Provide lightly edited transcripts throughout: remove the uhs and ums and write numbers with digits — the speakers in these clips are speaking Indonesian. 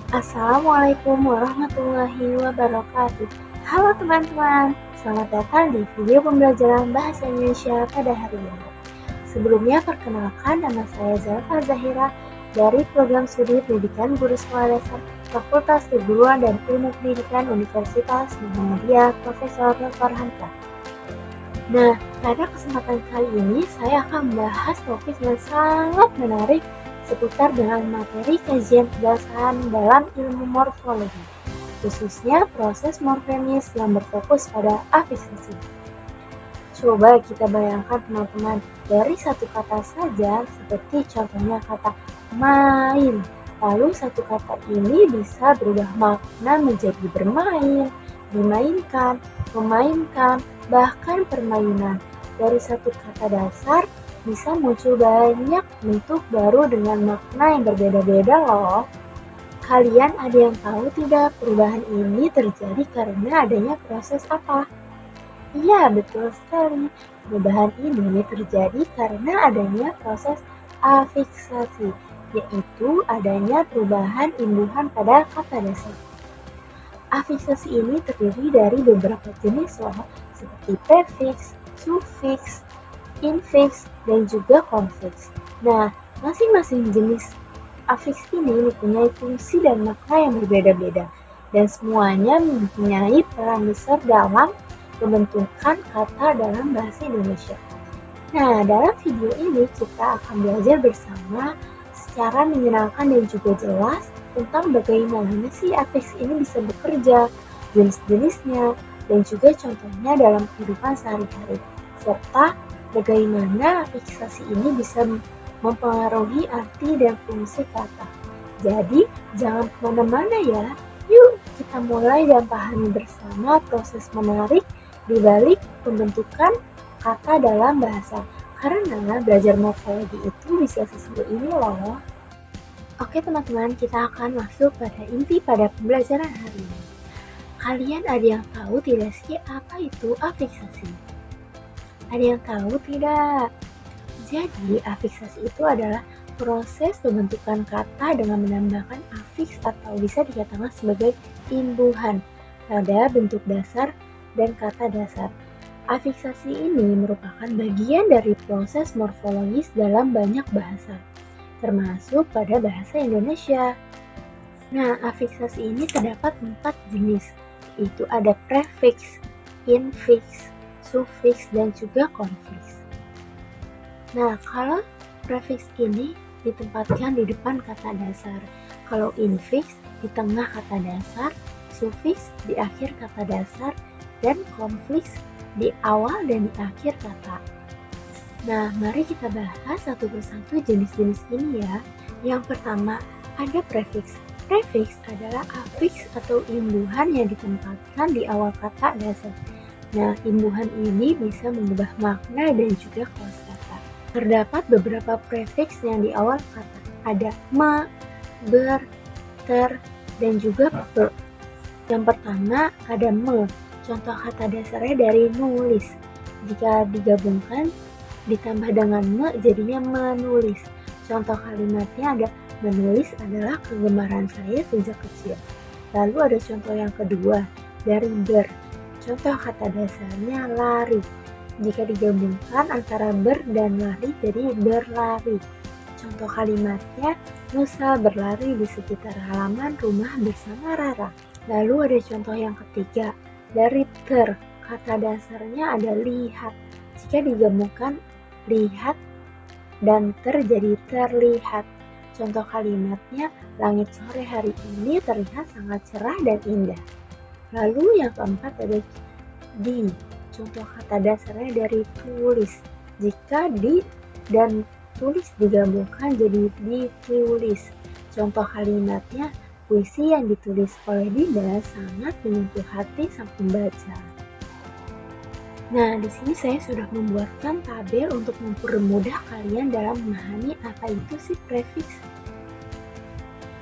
Assalamualaikum warahmatullahi wabarakatuh. Halo teman-teman, selamat datang di video pembelajaran Bahasa Indonesia pada hari ini. Sebelumnya perkenalkan, nama saya Zalfa Zahira dari Program Studi Pendidikan Guru Sekolah Dasar Fakultas Keguruan dan Ilmu Pendidikan Universitas Muhammadiyah Profesor Dr. Hamka. Nah, pada kesempatan kali ini saya akan membahas topik yang sangat menarik seputar dengan materi kajian berdasarkan dalam ilmu morfologi, khususnya proses morfemis yang berfokus pada afiksasi. Coba kita bayangkan teman-teman, dari satu kata saja, seperti contohnya kata main, lalu satu kata ini bisa berubah makna menjadi bermain, dimainkan, memainkan, bahkan permainan. Dari satu kata dasar bisa muncul banyak bentuk baru dengan makna yang berbeda-beda loh. Kalian ada yang tahu tidak perubahan ini terjadi karena adanya proses apa? Iya, betul sekali. Perubahan ini terjadi karena adanya proses afiksasi, yaitu adanya perubahan imbuhan pada kata dasar. Afiksasi ini terdiri dari beberapa jenis loh, seperti prefiks, sufiks, infiks, dan juga konfiks. Nah, masing-masing jenis afiks ini mempunyai fungsi dan makna yang berbeda-beda, dan semuanya mempunyai peran besar dalam pembentukan kata dalam bahasa Indonesia. Nah, dalam video ini kita akan belajar bersama secara menyenangkan dan juga jelas tentang bagaimana sih afiks ini bisa bekerja, jenis-jenisnya, dan juga contohnya dalam kehidupan sehari-hari, serta bagaimana afiksasi ini bisa mempengaruhi arti dan fungsi kata. Jadi, jangan kemana-mana ya. Yuk, kita mulai dan pahami bersama proses menarik di balik pembentukan kata dalam bahasa. Karena belajar morfologi itu bisa seseru ini loh. Oke teman-teman, kita akan masuk pada inti pada pembelajaran hari ini. Kalian ada yang tahu tidak sih apa itu afiksasi? Ada yang tahu tidak? Jadi, afiksasi itu adalah proses pembentukan kata dengan menambahkan afiks atau bisa dikatakan sebagai imbuhan pada bentuk dasar dan kata dasar. Afiksasi ini merupakan bagian dari proses morfologis dalam banyak bahasa, termasuk pada bahasa Indonesia. Nah, afiksasi ini terdapat 4 jenis, yaitu ada prefiks, infiks, sufiks, dan juga konfiks. Nah, kalau prefiks ini ditempatkan di depan kata dasar, kalau infiks di tengah kata dasar, sufiks di akhir kata dasar, dan konfiks di awal dan di akhir kata. Nah, mari kita bahas satu persatu jenis-jenis ini ya. Yang pertama, ada prefiks. Prefiks adalah afiks atau imbuhan yang ditempatkan di awal kata dasar. Nah, imbuhan ini bisa mengubah makna dan juga kosakata. Terdapat beberapa prefiks yang di awal kata. Ada me, ber, ter, dan juga pe. Yang pertama ada me. Contoh kata dasarnya dari nulis. Jika digabungkan ditambah dengan me jadinya menulis. Contoh kalimatnya ada menulis adalah kegemaran saya sejak kecil. Lalu ada contoh yang kedua dari ber. Contoh kata dasarnya lari. Jika digabungkan antara ber dan lari jadi berlari. Contoh kalimatnya Nusa berlari di sekitar halaman rumah bersama Rara. Lalu ada contoh yang ketiga dari ter. Kata dasarnya ada lihat. Jika digabungkan lihat dan ter jadi terlihat. Contoh kalimatnya langit sore hari ini terlihat sangat cerah dan indah. Lalu yang keempat ada di. Contoh kata dasarnya dari tulis. Jika di dan tulis digabungkan jadi ditulis. Contoh kalimatnya puisi yang ditulis oleh Dinda sangat menyentuh hati sang pembaca. Nah, di sini saya sudah membuatkan tabel untuk mempermudah kalian dalam memahami apa itu sih prefiks.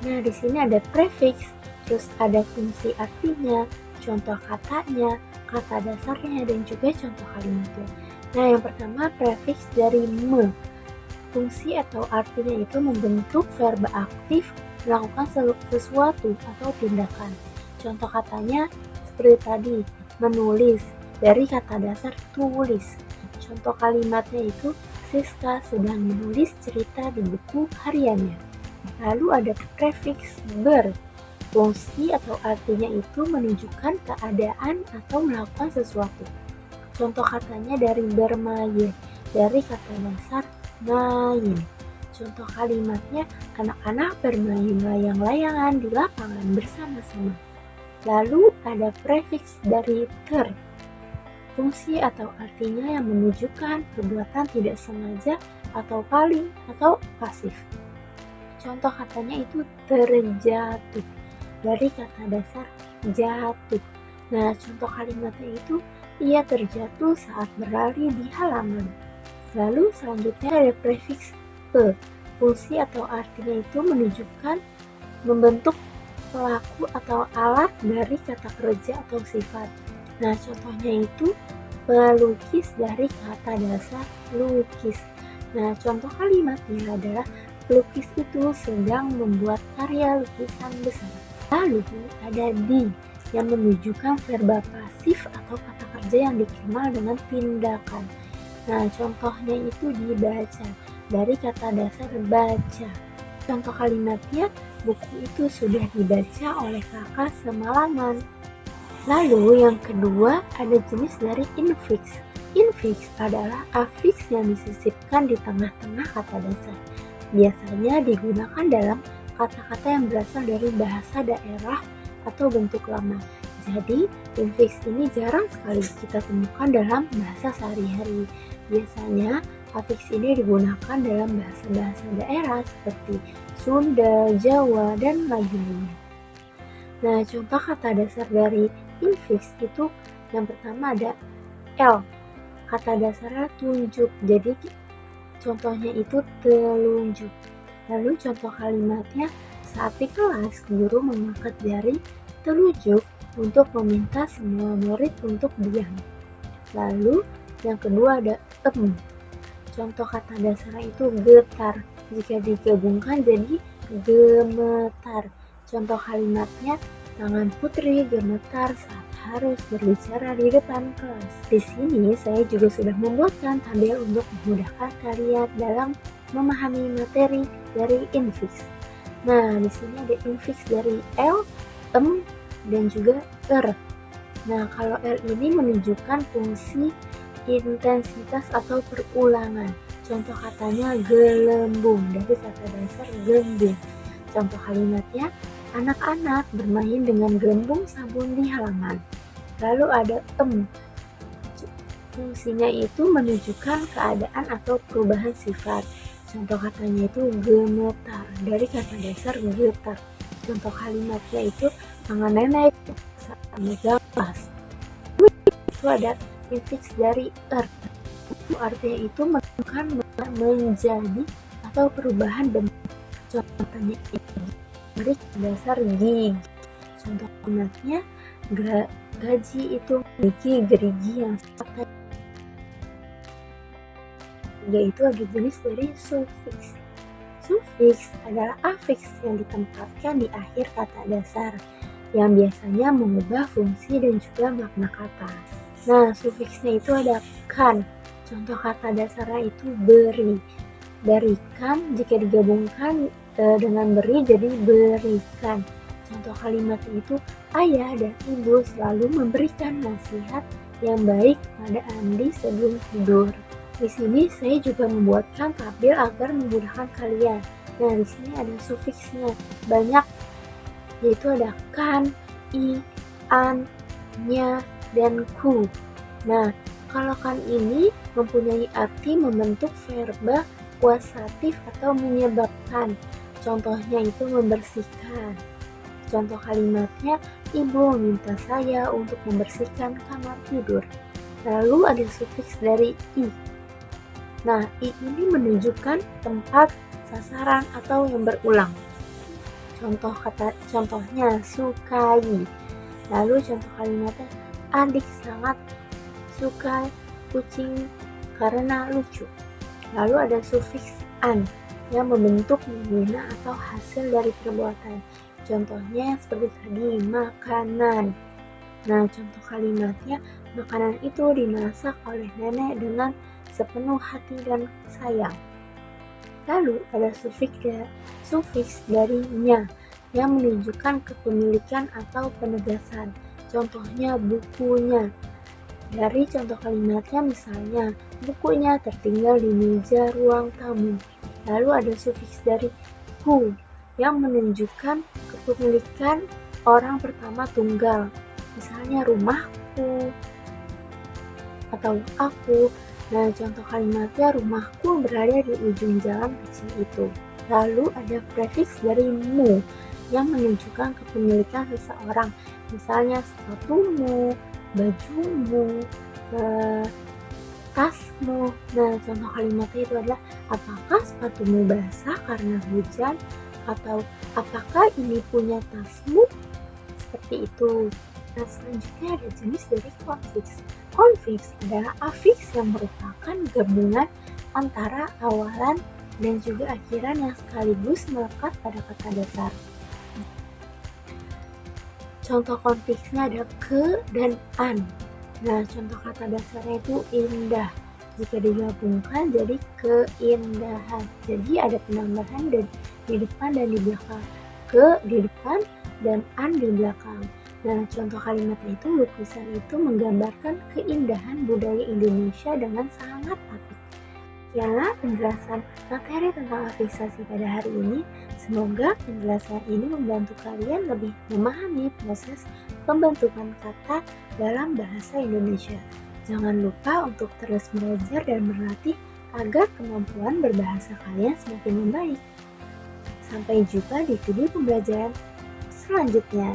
Nah, di sini ada prefiks, terus ada fungsi artinya, contoh katanya, kata dasarnya, dan juga contoh kalimatnya. Nah, yang pertama prefiks dari me. Fungsi atau artinya itu membentuk verba aktif melakukan sesuatu atau tindakan. Contoh katanya seperti tadi, menulis dari kata dasar tulis. Contoh kalimatnya itu Siska sedang menulis cerita di buku hariannya. Lalu ada prefix ber. Fungsi atau artinya itu menunjukkan keadaan atau melakukan sesuatu. Contoh katanya dari bermain, dari kata dasar main. Contoh kalimatnya anak-anak bermain layang-layangan di lapangan bersama-sama. Lalu ada prefix dari ter. Fungsi atau artinya yang menunjukkan perbuatan tidak sengaja atau paling atau pasif. Contoh katanya itu terjatuh dari kata dasar jatuh. Nah, contoh kalimatnya itu ia terjatuh saat berlari di halaman. Lalu selanjutnya ada prefix pe. Fungsi atau artinya itu menunjukkan membentuk pelaku atau alat dari kata kerja atau sifat. Nah, contohnya itu pelukis dari kata dasar lukis. Nah, contoh kalimatnya adalah pelukis itu sedang membuat karya lukisan besar. Lalu ada di yang menunjukkan verba pasif atau kata kerja yang dikenal dengan tindakan. Nah, contohnya itu dibaca dari kata dasar baca. Contoh kalimatnya, buku itu sudah dibaca oleh kakak semalaman. Lalu yang kedua ada jenis dari infix. Infix adalah afiks yang disisipkan di tengah-tengah kata dasar. Biasanya digunakan dalam kata-kata yang berasal dari bahasa daerah atau bentuk lama. Jadi, infix ini jarang sekali kita temukan dalam bahasa sehari-hari. Biasanya, afiks ini digunakan dalam bahasa-bahasa daerah seperti Sunda, Jawa, dan lain-lainnya. Nah, contoh kata dasar dari infix itu yang pertama ada L. Kata dasarnya tunjuk, jadi contohnya itu telunjuk. Lalu contoh kalimatnya, saat di kelas guru mengangkat jari telunjuk untuk meminta semua murid untuk diam. Lalu yang kedua ada em. Contoh kata dasarnya itu getar, jika digabungkan jadi gemetar. Contoh kalimatnya, tangan Putri gemetar saat harus berbicara di depan kelas. Di sini saya juga sudah membuatkan tabel untuk memudahkan kalian dalam memahami materi dari infix. Nah, di sini ada infix dari L, M, dan juga R. Nah, kalau L ini menunjukkan fungsi intensitas atau perulangan. Contoh katanya gelembung dari kata dasar gembung. Contoh kalimatnya, anak-anak bermain dengan gelembung sabun di halaman. Lalu ada em. Fungsinya itu menunjukkan keadaan atau perubahan sifat. Contoh katanya itu gemetar dari kata dasar getar. Contoh kalimatnya itu tangan nenek saat memegang gelas. Itu ada infix dari artinya itu menunjukkan menjadi atau perubahan bentuk. Contohnya dari dasar gigi. Contoh kalimatnya gaji itu memiliki gerigi yang sangat, yaitu ada jenis dari sufiks. Sufiks adalah afiks yang ditempatkan di akhir kata dasar yang biasanya mengubah fungsi dan juga makna kata. Nah, sufiksnya itu ada kan. Contoh kata dasarnya itu beri. Berikan jika digabungkan dengan beri jadi berikan. Contoh kalimatnya itu ayah dan ibu selalu memberikan nasihat yang baik pada Andi sebelum tidur. Di sini saya juga membuatkan tabel agar memudahkan kalian. Nah, di sini ada sufiksnya banyak, yaitu ada kan, i, an, nya, dan ku. Nah, kalau kan ini mempunyai arti membentuk verba kuasatif atau menyebabkan. Contohnya itu membersihkan. Contoh kalimatnya, ibu meminta saya untuk membersihkan kamar tidur. Lalu ada sufiks dari i. Nah, i ini menunjukkan tempat, sasaran, atau yang berulang. Contohnya sukai. Lalu contoh kalimatnya, adik sangat suka kucing karena lucu. Lalu ada sufiks an. yang membentuk fenomena atau hasil dari perbuatan. Contohnya seperti tadi, makanan. Nah, contoh kalimatnya, makanan itu dimasak oleh nenek dengan sepenuh hati dan sayang. Lalu ada sufiks dari nya yang menunjukkan kepemilikan atau penegasan. Contohnya bukunya. Dari contoh kalimatnya misalnya, bukunya tertinggal di meja ruang tamu. Lalu ada sufiks dari ku yang menunjukkan kepemilikan orang pertama tunggal. Misalnya rumahku atau aku. Nah, contoh kalimatnya rumahku berada di ujung jalan kecil itu. Lalu ada prefiks dari mu yang menunjukkan kepemilikan seseorang. Misalnya sepatumu, bajumu, tasmu. Nah, contoh kalimatnya itu adalah apakah sepatumu basah karena hujan, atau apakah ini punya tasmu? Seperti itu. Nah, selanjutnya ada jenis dari konfiks. Konfiks adalah afiks yang merupakan gabungan antara awalan dan juga akhiran yang sekaligus melekat pada kata dasar. Contoh konfiksnya ada ke dan an. Nah, contoh kata dasarnya itu indah. Jika digabungkan jadi keindahan. Jadi ada penambahan dan di depan dan di belakang. Ke di depan dan an di belakang. Nah, contoh kalimat itu, lukisan itu menggambarkan keindahan budaya Indonesia dengan sangat apik. Sekianlah penjelasan materi tentang afiksasi pada hari ini. Semoga penjelasan ini membantu kalian lebih memahami proses pembentukan kata dalam bahasa Indonesia. Jangan lupa untuk terus belajar dan berlatih agar kemampuan berbahasa kalian semakin membaik. Sampai jumpa di video pembelajaran selanjutnya.